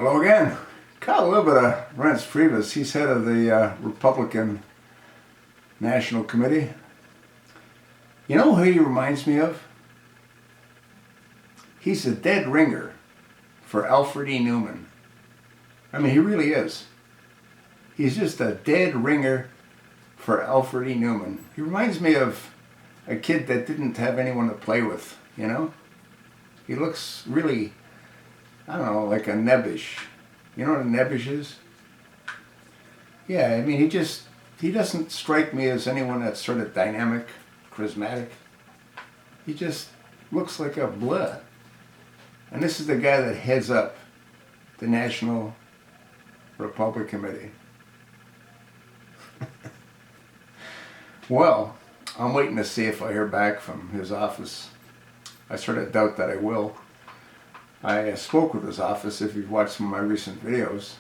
Hello again. Caught a little bit of Reince Priebus. He's head of the Republican National Committee. You know who he reminds me of? He's a dead ringer for Alfred Newman. I mean, he really is. He's just a dead ringer for Alfred Newman. He reminds me of a kid that didn't have anyone to play with, you know? He looks really, I don't know, like a nebbish. You know what a nebbish is? Yeah, I mean, he doesn't strike me as anyone that's sort of dynamic, charismatic. He just looks like a blah. And this is the guy that heads up the National Republican Committee. Well, I'm waiting to see if I hear back from his office. I sort of doubt that I will. I spoke with his office, if you've watched some of my recent videos,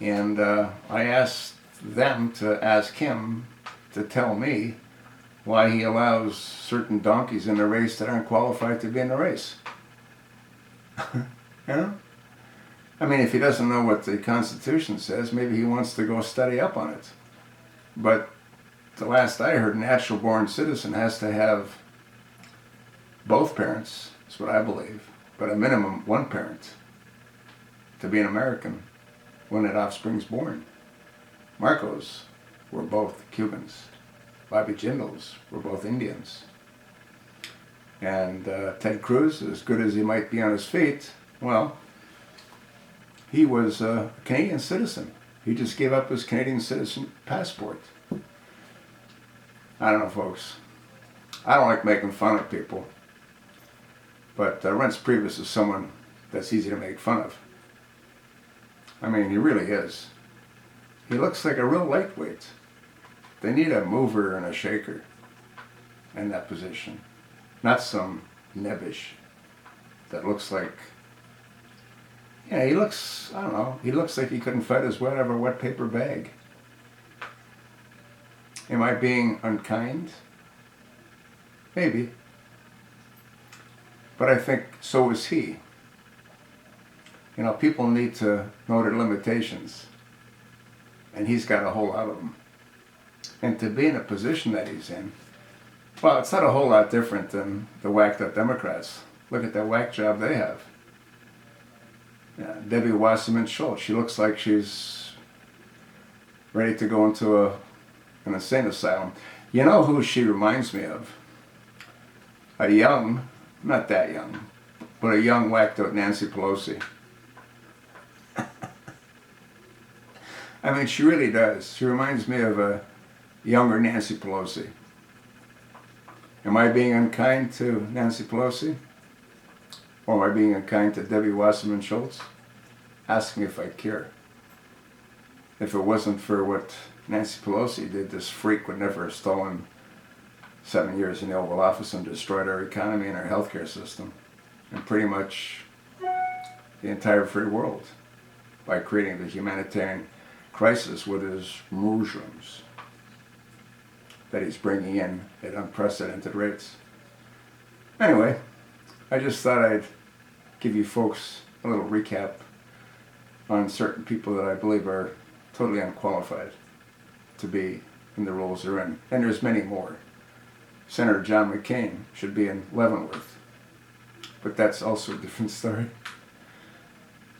and I asked them to ask him to tell me why he allows certain donkeys in the race that aren't qualified to be in the race. You know? I mean, if he doesn't know what the Constitution says, maybe he wants to go study up on it. But the last I heard, a natural-born citizen has to have both parents, is what I believe, but a minimum one parent to be an American when that offspring's born. Marcos were both Cubans. Bobby Jindals were both Indians. And Ted Cruz, as good as he might be on his feet, well, he was a Canadian citizen. He just gave up his Canadian citizen passport. I don't know, folks. I don't like making fun of people. But Reince Priebus is someone that's easy to make fun of. I mean, he really is. He looks like a real lightweight. They need a mover and a shaker in that position. Not some nebbish that looks like, yeah, he looks, I don't know, he looks like he couldn't fight his way out of a wet paper bag. Am I being unkind? Maybe. But I think so is he. You know, people need to know their limitations. And he's got a whole lot of them. And to be in a position that he's in, well, it's not a whole lot different than the whacked up Democrats. Look at that whack job they have. Debbie Wasserman Schultz, she looks like she's ready to go into an insane asylum. You know who she reminds me of? A young, not that young, but a young whacked out Nancy Pelosi. I mean, she really does. She reminds me of a younger Nancy Pelosi. Am I being unkind to Nancy Pelosi? Or am I being unkind to Debbie Wasserman Schultz? Ask me if I care. If it wasn't for what Nancy Pelosi did, this freak would never have stolen 7 years in the Oval Office and destroyed our economy and our healthcare system, and pretty much the entire free world by creating the humanitarian crisis with his mushrooms that he's bringing in at unprecedented rates. Anyway, I just thought I'd give you folks a little recap on certain people that I believe are totally unqualified to be in the roles they're in. And there's many more. Senator John McCain should be in Leavenworth. But that's also a different story.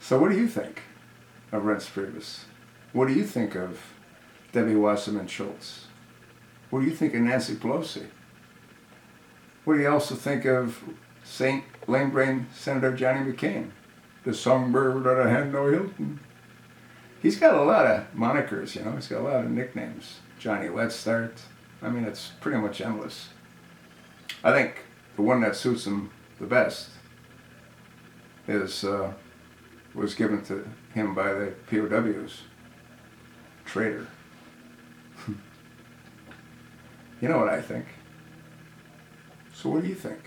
So what do you think of Reince Priebus? What do you think of Debbie Wasserman Schultz? What do you think of Nancy Pelosi? What do you also think of St. Lame-brained Senator Johnny McCain? The songbird out of Handel Hilton. He's got a lot of monikers, you know. He's got a lot of nicknames. Johnny Let's Start. I mean, it's pretty much endless. I think the one that suits him the best is was given to him by the POWs. Traitor. You know what I think. So what do you think?